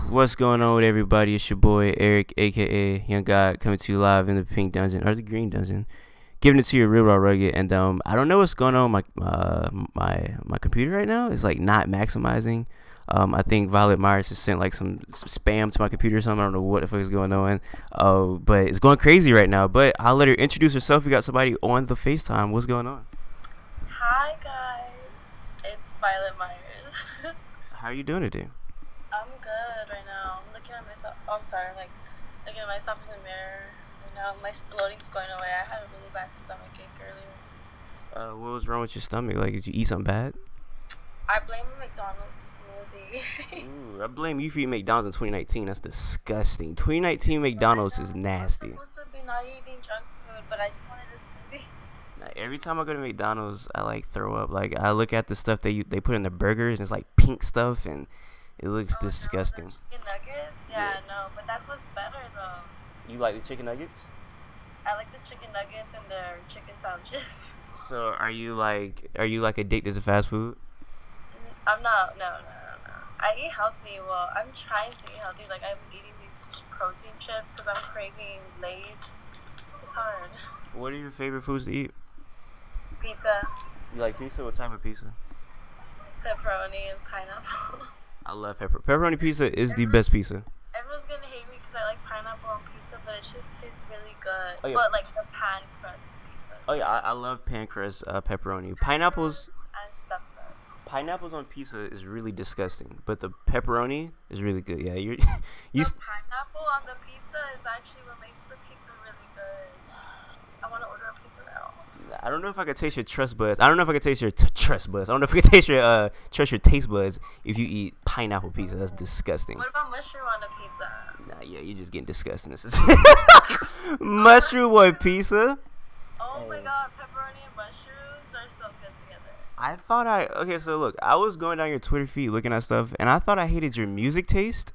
What's going on with everybody? It's your boy Eric, aka Young God, coming to you live in the Pink Dungeon or the Green Dungeon, giving it to you real raw rugged. And I don't know what's going on with my computer right now. It's like not maximizing. I think Violet Myers has sent like some spam to my computer or something. I don't know what the fuck is going on. But it's going crazy right now. But I'll let her introduce herself. We got somebody on the FaceTime. What's going on? Hi guys, it's Violet Myers. How are you doing today? I'm good right now. I'm looking at myself. Oh, I'm sorry. I'm like looking at myself in the mirror. Right now, my bloating's going away. I had a really bad stomach ache earlier. What was wrong with your stomach? Like, did you eat something bad? I blame a McDonald's smoothie. Ooh, I blame you for eating McDonald's in 2019. That's disgusting. 2019 McDonald's is nasty. I'm supposed to be not eating junk food, but I just wanted a smoothie. Now, every time I go to McDonald's, I like throw up. Like, I look at the stuff they put in the burgers, and it's like pink stuff, and it looks disgusting. No, the chicken nuggets? Yeah, no, but that's what's better though. You like the chicken nuggets? I like the chicken nuggets and their chicken sandwiches. So are you like addicted to fast food? I'm not. No. I eat healthy. Well, I'm trying to eat healthy. Like, I'm eating these protein chips because I'm craving Lay's. It's hard. What are your favorite foods to eat? Pizza, You like pizza? What type of pizza? pepperoni, and pineapple. I love pepperoni pizza is the best pizza. Everyone's gonna hate me because I like pineapple on pizza, but it just tastes really good. Oh, yeah. But like the pan crust pizza. Oh yeah, I love pan crust pepperoni. Pineapples And stuffed crust. Pineapples on pizza is really disgusting, but the pepperoni is really good. Yeah, you The pineapple on the pizza is actually what makes the pizza really good. I want to order a pizza now. I don't know if I could taste your trust buds. I don't know if I could taste your trust buds. I don't know if I could taste your trust your taste buds if you eat pineapple pizza. That's disgusting. What about mushroom on the pizza? Nah, yeah, you're just getting disgusting. This is mushroom on pizza. Oh my god, pepperoni and mushrooms are so good together. Okay, so look, I was going down your Twitter feed looking at stuff, and I thought I hated your music taste.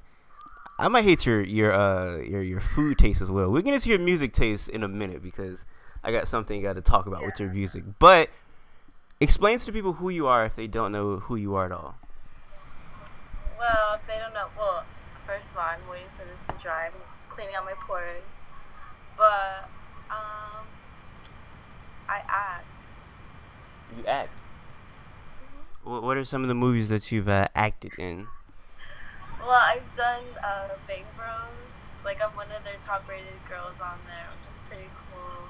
I might hate your food taste as well. We'll get into your music taste in a minute because I got something I got to talk about with your music. But explain to the people who you are if they don't know who you are at all. Well, if they don't know, well, first of all, I'm waiting for this to dry. I'm cleaning out my pores. But, I act. You act. What are some of the movies that you've acted in? Well, I've done Bang Bros. Like, I'm one of their top rated girls on there, which is pretty cool.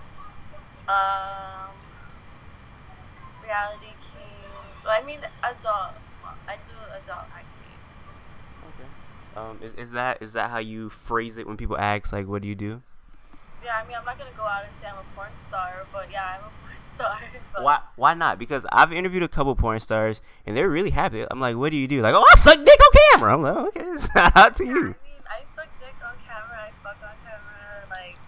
Reality Kings. Well, I mean, adult. I do adult acting. Okay. Is that how you phrase it when people ask, like, what do you do? Yeah, I mean, I'm not gonna go out and say I'm a porn star, but yeah, I'm a porn star. But Why not? Because I've interviewed a couple porn stars and they're really happy. I'm like, what do you do? Like, oh, I suck dick on camera. I'm like, okay, it's out to you. I mean, I suck dick on camera. I fuck on camera. Like,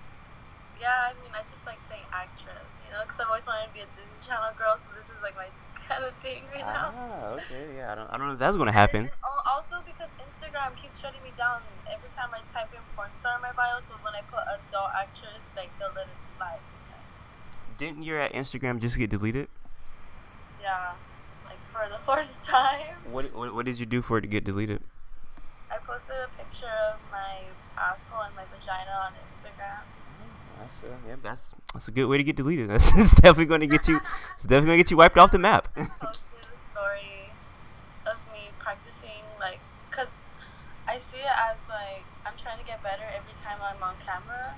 yeah, I mean, I just like saying actress, you know, because I've always wanted to be a Disney Channel girl, so this is like my kind of thing right now. Okay, yeah. I don't know if that's gonna happen. Also, because Instagram keeps shutting me down every time I type in porn star in my bio, so when I put adult actress, like, they'll let it slide sometimes. Didn't your Instagram just get deleted? Yeah, like for the first time. What did you do for it to get deleted? I posted a picture of my asshole and my vagina on Instagram. That's a good way to get deleted. It's definitely gonna get you. It's definitely gonna get you wiped off the map. I posted a story of me practicing, like, cause I see it as like I'm trying to get better every time I'm on camera.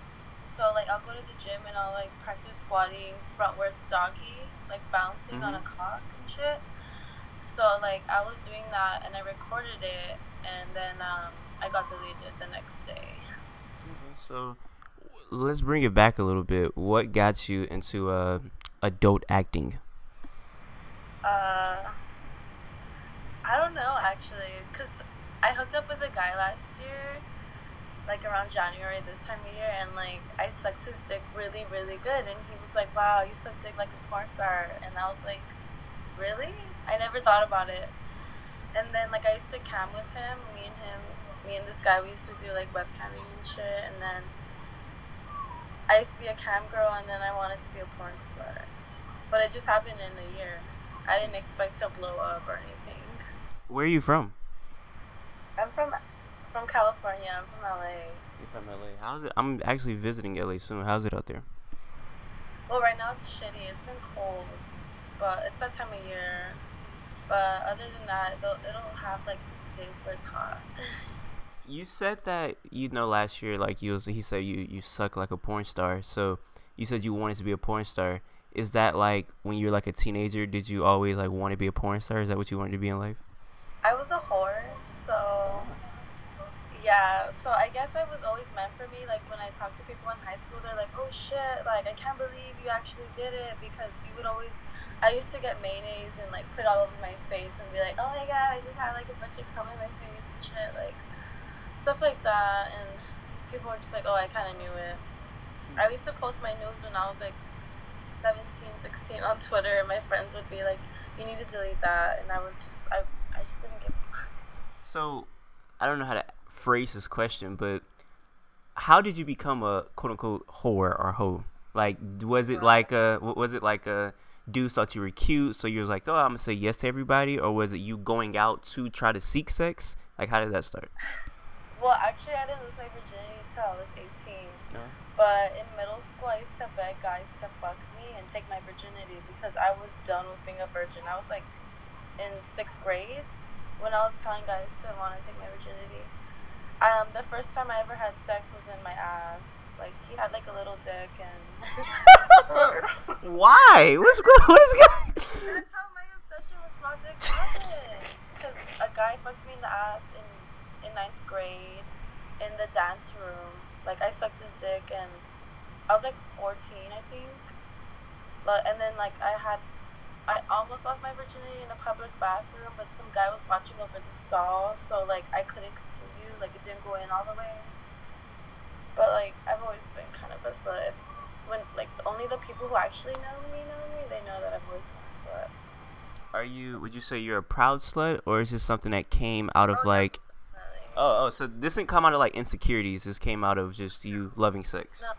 So like I'll go to the gym and I'll like practice squatting frontwards doggy, like bouncing on a cock and shit. So like I was doing that and I recorded it and then I got deleted the next day. So let's bring it back a little bit. What got you into adult acting? I don't know actually, cause I hooked up with a guy last year, like around January this time of year, and like I sucked his dick really, really good, and he was like, "Wow, you suck dick like a porn star," and I was like, "Really?" I never thought about it. And then like I used to cam with him, me and this guy, we used to do like webcamming and shit, and then I used to be a cam girl, and then I wanted to be a porn star, but it just happened in a year. I didn't expect to blow up or anything. Where are you from? I'm from California. California. I'm from LA. You're from LA. How's it? I'm actually visiting LA soon. How's it out there? Well, right now it's shitty. It's been cold, but it's that time of year. But other than that, it'll have like these days where it's hot. You said that last year like he said you suck like a porn star. So you said you wanted to be a porn star. Is that like when you're like a teenager? Did you always like want to be a porn star? Is that what you wanted to be in life? I was a whore, so yeah. So I guess I was always meant for me. Like when I talk to people in high school, they're like, "Oh shit! Like I can't believe you actually did it," because you would always. I used to get mayonnaise and like put it all over my face and be like, "Oh my god, I just had like a bunch of cum in my face and shit," like stuff like that. And people were just like, "Oh, I kind of knew it." I used to post my nudes when I was like 17, 16 on Twitter, and my friends would be like, "You need to delete that," and I just didn't give a fuck. So I don't know how to phrase this question, but how did you become a quote unquote whore or hoe? Like, was it like a dude thought you were cute, so you was like, oh, I'm gonna say yes to everybody, or was it you going out to try to seek sex? Like, how did that start? Well, actually, I didn't lose my virginity until I was 18. No. But in middle school, I used to beg guys to fuck me and take my virginity because I was done with being a virgin. I was like in 6th grade when I was telling guys to want to take my virginity. The first time I ever had sex was in my ass. Like he had like a little dick and. Why? What is going? That's how my obsession with small dick happened. Because a guy fucked me in the ass in 9th grade in the dance room. Like I sucked his dick and I was like 14, I think. And then like I almost lost my virginity in a public bathroom, but some guy was watching over the stall, so like I couldn't continue. Like it didn't go in all the way. But like I've always been kind of a slut. When like only the people who actually know me, they know that I've always been a slut. Would you say you're a proud slut, or is this something that came out of like? So this didn't come out of like insecurities. This came out of just you loving sex. No,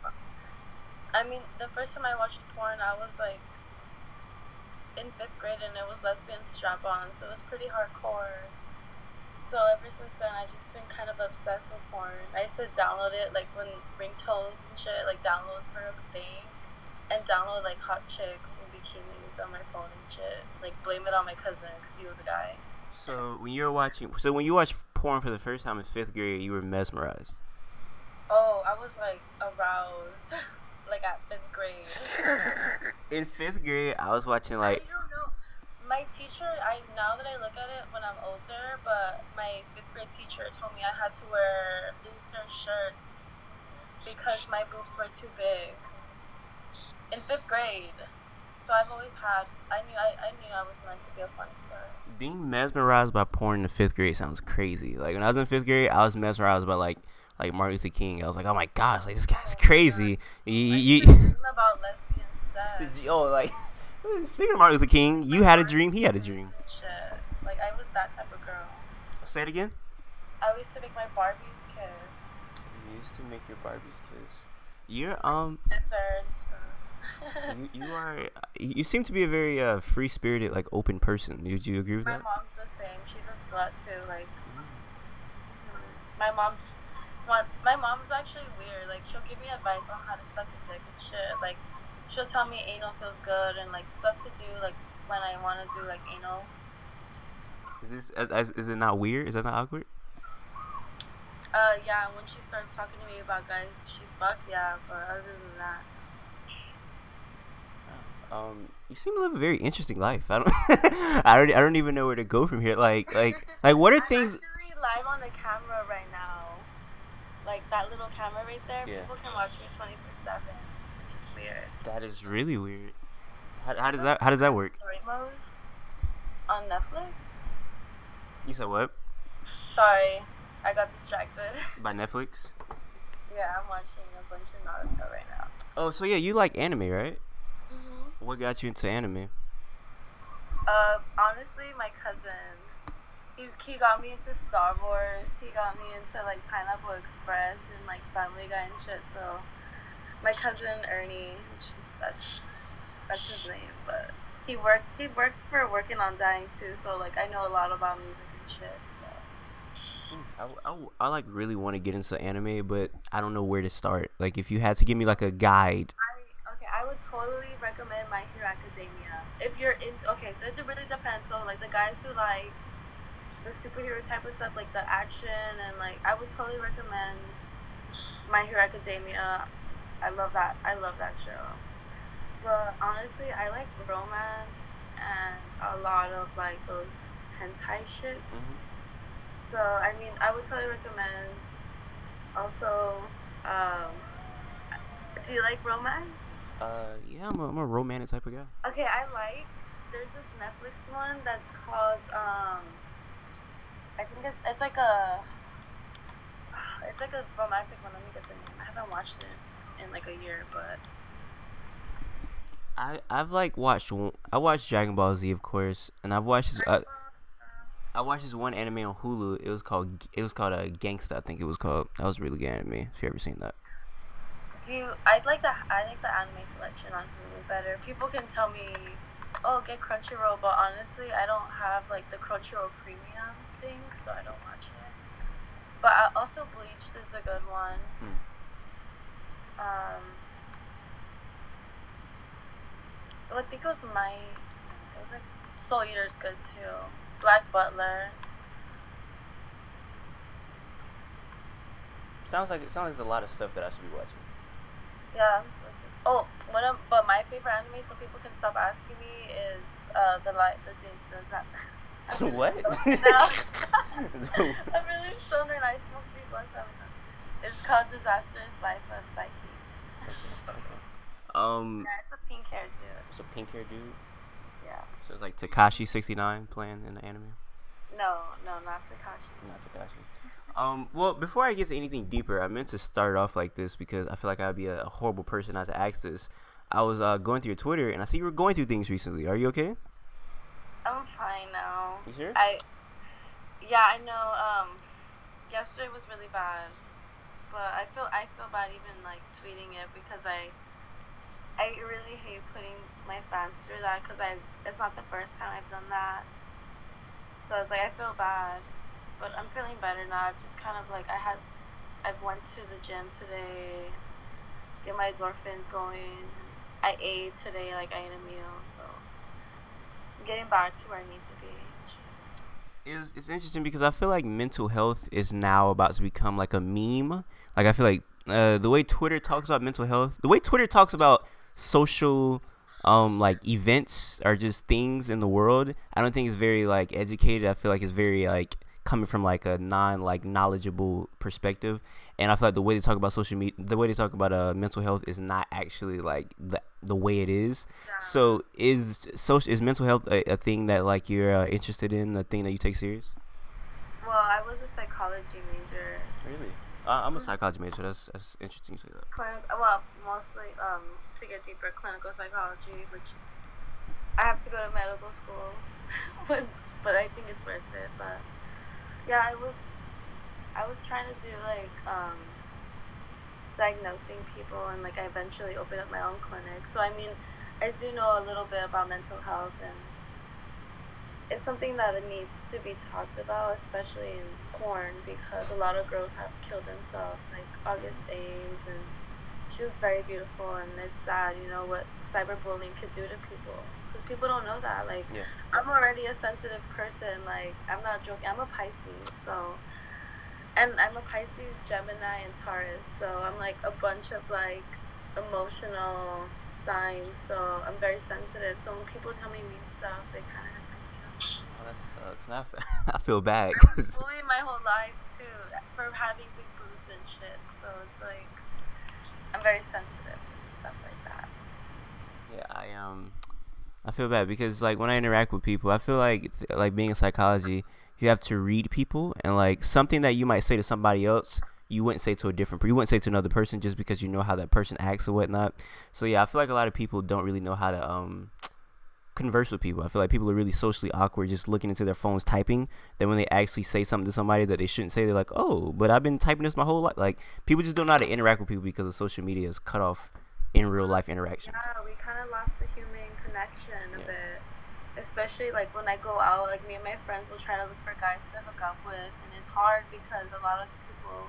I mean the first time I watched porn, I was like in 5th grade, and it was lesbian strap-on, so it was pretty hardcore. So ever since then, I've just been kind of obsessed with porn. I used to download it like when ringtones and shit, like downloads were a thing, and download like hot chicks and bikinis on my phone and shit. Like blame it on my cousin because he was a guy. So when you watched porn for the first time in 5th grade, you were mesmerized. Oh, I was like aroused, like at 5th grade. In 5th grade, I was watching like. I don't know. My teacher, now that I look at it when I'm older, but my 5th grade teacher told me I had to wear looser shirts because my boobs were too big. In 5th grade. So I've always had, I knew I was meant to be a porn star. Being mesmerized by porn in the 5th grade sounds crazy. Like when I was in 5th grade, I was mesmerized by like Martin Luther King. I was like, oh my gosh, like this guy's crazy. You about lesbian sex. like speaking of Martin Luther King, you had a dream, he had a dream. Shit. Like I was that type of girl. Say it again. I used to make my Barbies kiss. You used to make your Barbies kiss. You're It's her and stuff. you seem to be a very free spirited, like open person. Would you agree with that? My mom's the same. She's a slut too. Like my mom's actually weird. Like she'll give me advice on how to suck a dick and shit. Like she'll tell me anal feels good and like stuff to do like when I want to do like anal. Is it not weird? Is that not awkward? Yeah. When she starts talking to me about guys she's fucked, yeah. But other than that. You seem to live a very interesting life. I don't even know where to go from here. Like what are things? I'm actually live on the camera right now. Like that little camera right there. Yeah. People can watch me 24/7. Which is weird. That is really weird. How does that work? Story mode on Netflix. You said what? Sorry, I got distracted. By Netflix? Yeah, I'm watching a bunch of Naruto right now. Oh, so yeah, you like anime, right? What got you into anime? Honestly, my cousin. He got me into Star Wars. He got me into like Pineapple Express and like Family Guy and shit. So, my cousin Ernie, that's his name. But he works for Working on Dying too. So like I know a lot about music and shit. So. I like really want to get into anime, but I don't know where to start. Like, if you had to give me like a guide. I would totally recommend My Hero Academia. If you're into, okay, so it really depends. So like the guys who like the superhero type of stuff, like the action and like, I would totally recommend My Hero Academia. I love that show. But honestly, I like romance and a lot of like those hentai shits. Hmm. So I mean, I would totally recommend. Also, um, do you like romance? Yeah, I'm a romantic type of guy. Okay, There's this Netflix one that's called. I think it's like a. It's like a romantic one. Let me get the name. I haven't watched it in like a year, but I've like I watched Dragon Ball Z, of course, and I watched this one anime on Hulu. It was called Gangsta, I think it was called. That was really good anime. If you ever seen that. do you? I like the anime selection on Hulu better. People can tell me, oh, get Crunchyroll, but honestly, I don't have like the Crunchyroll premium thing, so I don't watch it. But also Bleach is a good one. Hmm. Um, I think it was It was like Soul Eater's good too. Black Butler. Sounds like there's a lot of stuff that I should be watching. Yeah. But my favorite anime, so people can stop asking me, is the Zap. I'm really What? stoned now. I'm really stoned and I smoke 3 blunts at a time. It's called Disastrous Life of Psyche. um, Yeah, it's a pink hair dude. it's a pink hair dude. Yeah. So it's like Takashi 69 playing in the anime. No, not Takashi. Not Takashi. Well, before I get to anything deeper, I meant to start off like this because I feel like I'd be a horrible person not to ask this. I was going through your Twitter and I see you were going through things recently. Are you okay? I'm fine now. You sure? Yeah, I know. Yesterday was really bad, but I feel bad even like tweeting it because I really hate putting my fans through that because it's not the first time I've done that. So it's like I feel bad, but I'm feeling better now. I've just kind of like I've went to the gym today, get my endorphins going. I ate today, like I ate a meal, so I'm getting back to where I need to be. It's interesting because I feel like mental health is now about to become like a meme. Like I feel like the way Twitter talks about mental health, the way Twitter talks about social like events or just things in the world, I don't think it's very like educated. I feel like it's very like coming from like a non like knowledgeable perspective. And I feel like the way they talk about social media, the way they talk about mental health is not actually like the way it is. Yeah. So is mental health a thing that like you're interested in, a thing that you take serious? Well, I was a psychology major. Really? I'm a psychology major. That's interesting you say that. Well, mostly to get deeper, clinical psychology, which I have to go to medical school, but I think it's worth it. But yeah, I was trying to do like diagnosing people, and like I eventually opened up my own clinic. So I mean, I do know a little bit about mental health, and it's something that it needs to be talked about, especially in porn, because a lot of girls have killed themselves, like August Ames, and she was very beautiful, and it's sad, you know, what cyberbullying could do to people, because people don't know that. Like, Yeah. I'm already a sensitive person, like, I'm not joking, I'm a Pisces, so, and I'm a Pisces, Gemini, and Taurus, so I'm like a bunch of like emotional signs, so I'm very sensitive, so when people tell me mean stuff, it kind of hurts my feelings. Oh, that sucks. Now I feel bad. I was bullied my whole life too for having big boobs and shit. So it's like I'm very sensitive and stuff like that. Yeah, I feel bad because like when I interact with people, I feel like like being in psychology, you have to read people, and like something that you might say to somebody else, you wouldn't say to you wouldn't say to another person just because you know how that person acts or whatnot. So yeah, I feel like a lot of people don't really know how to converse with people. I feel like people are really socially awkward just looking into their phones typing. Then when they actually say something to somebody that they shouldn't say, they're like, "Oh, but I've been typing this my whole life." Like people just don't know how to interact with people because of social media is cut off in real life interaction. Yeah, we kind of lost the human connection a Yeah. bit. especially like when I go out, like me and my friends will try to look for guys to hook up with, and it's hard because a lot of people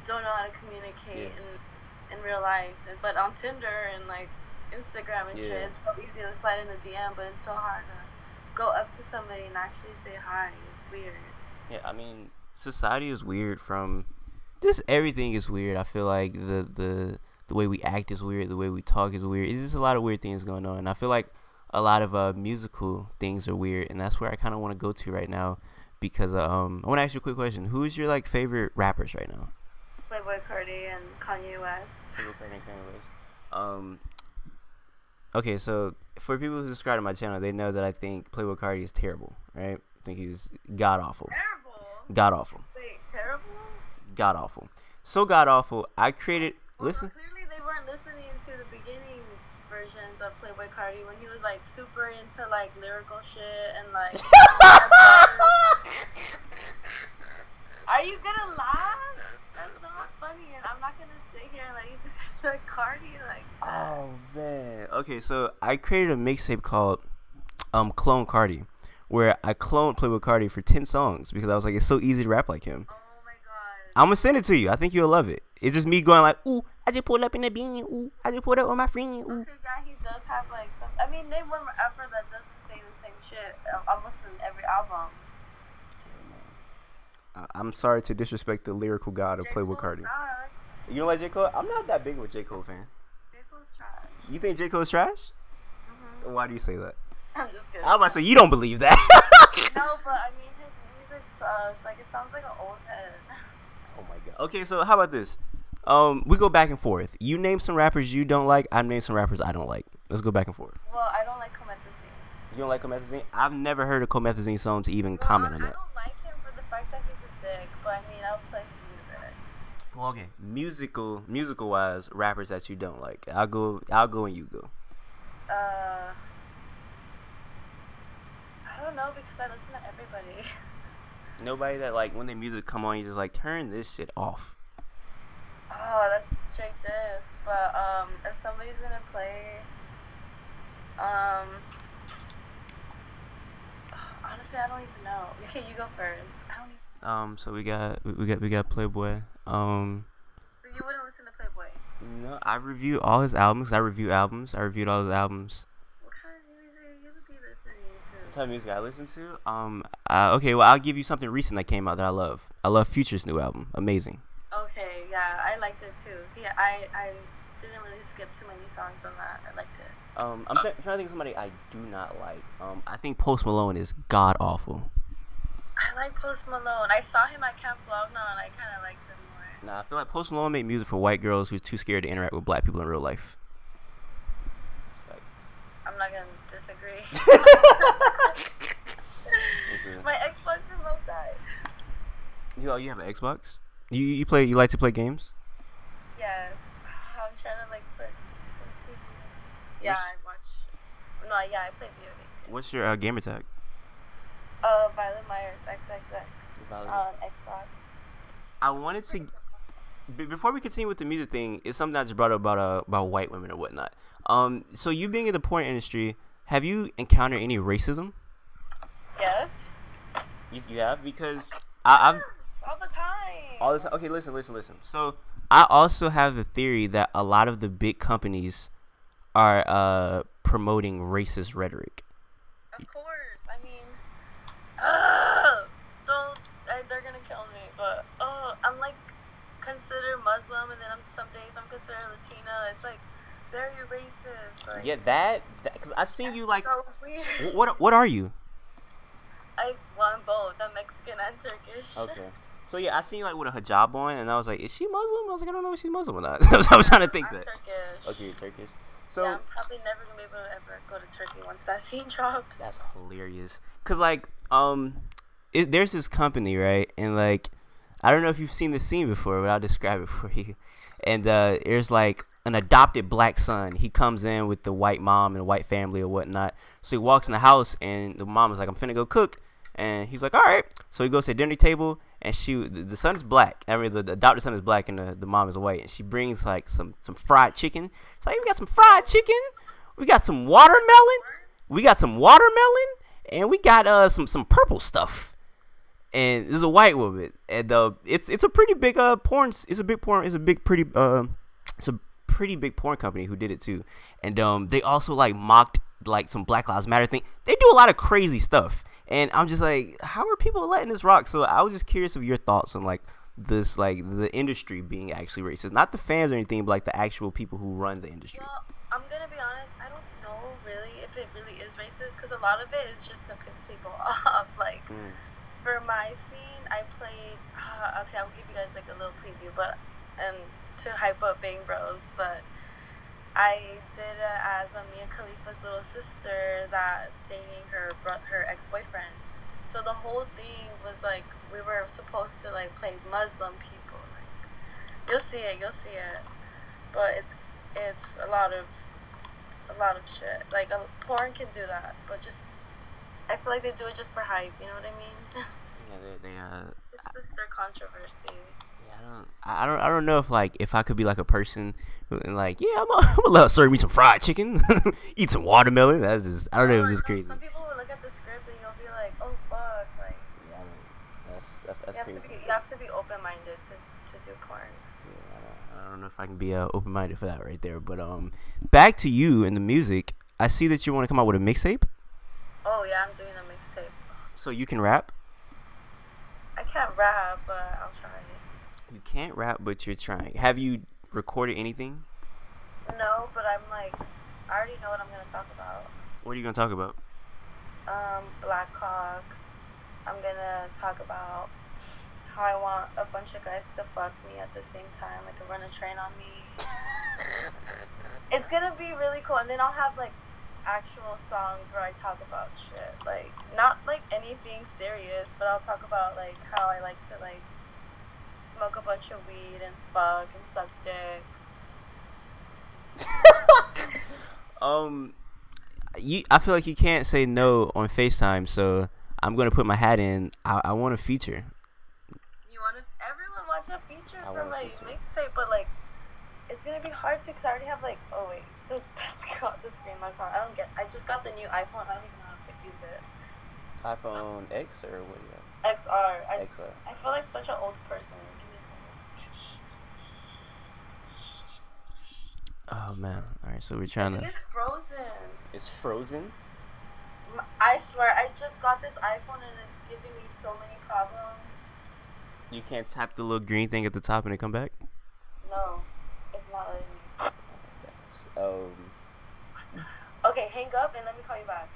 don't know how to communicate Yeah. in real life. But on Tinder and like Instagram and shit, Yeah. it's so easy to slide in the DM, but it's so hard to go up to somebody and actually say hi. It's weird. Yeah, I mean, society is weird from just everything is weird. I feel like the way we act is weird, the way we talk is weird. It's just a lot of weird things going on. And I feel like a lot of musical things are weird, and that's where I kind of want to go to right now because I want to ask you a quick question. Who is your like favorite rappers right now? Playboy Cardi and Kanye West. Um, okay, so for people who subscribe to my channel, they know that I think Playboy Cardi is terrible, right? I think he's god awful. Terrible. God awful. Wait, terrible? God awful. So god awful. I created. Well, Listen. clearly they weren't listening to the beginning versions of Playboy Cardi when he was like super into like lyrical shit and like. Are you gonna laugh? That's not funny, and I'm not gonna sit here and like you disrespect Cardi like. Oh man. Okay, so I created a mixtape called Clone Cardi, where I cloned Playboy Cardi for 10 songs because I was like, it's so easy to rap like him. Oh my god. I'm gonna send it to you. I think you'll love it. It's just me going like, ooh, I just pulled up in the bean. Ooh, I just pulled up with my friend. Ooh. Okay, yeah, he does have like some. I mean, name one rapper that doesn't say the same shit almost in every album. I'm sorry to disrespect the lyrical god of J. Playboy Cole Cardi. sucks. You don't like J. Cole? I'm not that big of a J. Cole fan. J. Cole's trash. You think J. Cole's trash? Mhm. Why do you say that? I'm just kidding. I'm about to say you don't believe that. No, but I mean his music sucks. Like it sounds like an old head. Oh my god. Okay, so how about this? We go back and forth. You name some rappers you don't like. I name some rappers I don't like. Let's go back and forth. Well, I don't like Comethazine. You don't like Comethazine? I've never heard a Comethazine song to even comment on I that. don't like him for the fact that he's a dick, but I mean I'll play his music. Well, okay. Musical wise, rappers that you don't like. I'll go and you go. I don't know because I listen to everybody. Nobody that like when their music come on, you just like turn this shit off. Oh, that's straight diss. But if somebody's gonna play, honestly, I don't even know. Okay, you go first. I don't even. So we got Playboy. So you wouldn't listen to Playboy? No, I review all his albums. I reviewed all his albums. What kind of music you would be listening to? What type of music I listen to? Okay, well I'll give you something recent that came out that I love. I love Future's new album. Amazing. Okay, yeah, I liked it too. Yeah, I didn't really skip too many songs on that. I liked it. I'm trying to think of somebody I do not like. I think Post Malone is god awful. I like Post Malone. I saw him at Camp Flogna and I kind of liked him more. Nah, I feel like Post Malone made music for white girls who's too scared to interact with black people in real life. I'm not gonna disagree. Okay. My Xbox remote died. You have an Xbox? You like to play games? Yes. I'm trying to like put some TV. Yeah, I watch. No, yeah, I play video games. What's your gamer tag? Violet Myers XXX on Xbox. I wanted to. Before we continue with the music thing, it's something I just brought up about white women or whatnot. So you being in the porn industry, have you encountered any racism? Yes. You have? Because I've all the time. all this. Okay, listen. So I also have the theory that a lot of the big companies are promoting racist rhetoric. Of course. I mean, they're gonna kill me. But I'm like considered Muslim, and then some days I'm considered Latina. It's like very racist. Like, Yeah, that because I seen you like. so weird. What are you? I want both. I'm Mexican and Turkish. Okay. So yeah, I seen you like with a hijab on, and I was like, is she Muslim? I was like, I don't know if she's Muslim or not. I was trying to think I'm that. Turkish. Okay, you're Turkish. So Yeah, I'm probably never gonna be able to ever go to Turkey once that scene drops. that's hilarious. Cause like there's this company, right? And like I don't know if you've seen the scene before, but I'll describe it for you. And there's like an adopted black son. He comes in with the white mom and a white family or whatnot. So he walks in the house, and the mom is like, I'm finna go cook. And he's like, all right. So he goes to the dinner table, and the son is black. I mean, the adopted son is black, and the mom is white. And she brings like some fried chicken. It's like, we got some fried chicken. We got some watermelon. We got some watermelon, and we got some purple stuff. And there's a white woman, and it's a pretty big porn. It's a big porn. It's a big pretty it's a pretty big porn company who did it too. And they also like mocked like some Black Lives Matter thing. They do a lot of crazy stuff, and I'm just like, how are people letting this rock? So I was just curious of your thoughts on like this, like the industry being actually racist, not the fans or anything, but like the actual people who run the industry. Well, I'm gonna be honest. I don't know really if it really is racist because a lot of it is just to piss people off. Like for my scene, I played. Okay, I'll give you guys like a little preview, but and to hype up Bang Bros, but I did it as Mia Khalifa's little sister that's dating her ex-boyfriend. So the whole thing was like we were supposed to like play Muslim people. Like you'll see it, but it's a lot of shit. Like porn can do that, but just I feel like they do it just for hype. You know what I mean? Yeah, it's sister controversy. I don't know if I could be like a person and like, yeah, I'm gonna let serve me some fried chicken, eat some watermelon. That's just, I don't know, it's just crazy. Some people will look at the script and you'll be like, oh fuck, like yeah, that's crazy. You have to be open minded to do porn. Yeah, I don't know if I can be open minded for that right there. But back to you and the music. I see that you want to come out with a mixtape. Oh yeah, I'm doing a mixtape. So you can rap? I can't rap, but I'll try. You can't rap, but you're trying. Have you recorded anything? No, but I'm like, I already know what I'm gonna talk about. What are you gonna talk about? Blackhawks. I'm gonna talk about how I want a bunch of guys to fuck me at the same time, like run a train on me. It's gonna be really cool, and then I'll have like actual songs where I talk about shit, like not like anything serious, but I'll talk about like how I like to like smoke a bunch of weed and fuck and suck dick. I feel like you can't say no on FaceTime, so I'm gonna put my hat in. I want a feature. Everyone wants a feature for my mixtape, but like it's gonna be hard to, because I already have like, oh wait, the screen lock on. I just got the new iPhone. I don't even know how to use it. iPhone X or what? XR. XR. I feel like such an old person. Give me some. Oh man! All right, so we're trying to. It's frozen. It's frozen. I swear, I just got this iPhone and it's giving me so many problems. You can't tap the little green thing at the top and it come back? No, it's not letting me. Okay, hang up and let me call you back.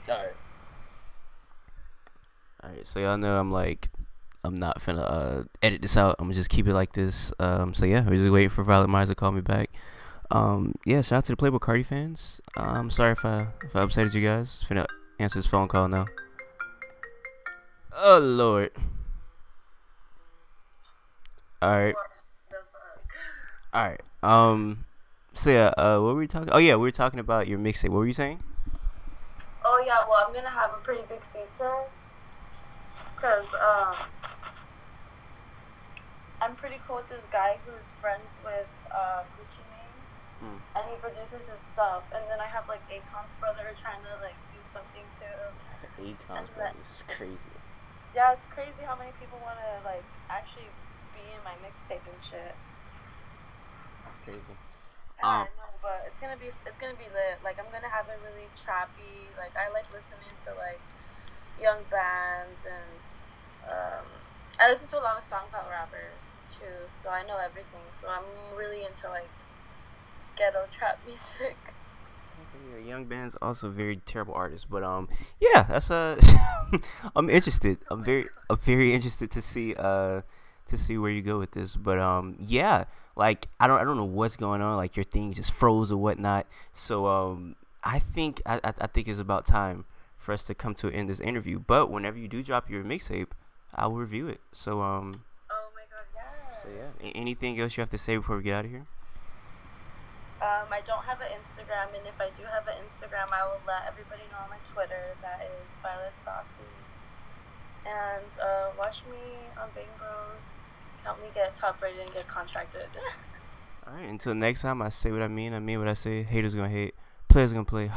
Alright, so y'all know I'm not finna edit this out. I'm gonna just keep it like this. So yeah, we're just waiting for Violet Myers to call me back. Yeah, shout out to the Playboi Carti fans. I'm sorry if I upsetted you guys. Finna answer this phone call now. Oh Lord. Alright. So yeah, what were we talking? Oh yeah, we were talking about your mixtape. What were you saying? Oh yeah, well I'm gonna have a pretty big feature, cause I'm pretty cool with this guy who's friends with Gucci Mane, and he produces his stuff. And then I have like Akon's brother trying to like do something too. Akon's brother, this is crazy. Yeah, it's crazy how many people want to like actually be in my mixtape and shit. That's crazy. I know, but it's gonna be lit. Like I'm gonna have it really trappy. Like I like listening to like young bands, and I listen to a lot of SoundCloud rappers too. So I know everything. So I'm really into like ghetto trap music. Yeah, young band's also very terrible artists, but yeah, that's I'm interested. I'm very interested to see where you go with this, but yeah, like I don't know what's going on, like your thing just froze or whatnot. So I think it's about time for us to come to an end of this interview. But whenever you do drop your mixtape, I will review it. So oh my god, yeah. So yeah, anything else you have to say before we get out of here? I don't have an Instagram, and if I do have an Instagram, I will let everybody know on my Twitter. That is Violet Saucy. And watch me on Bang Bros. Help me get top rated and get contracted. Alright, until next time, I say what I mean what I say. Haters gonna hate, players gonna play.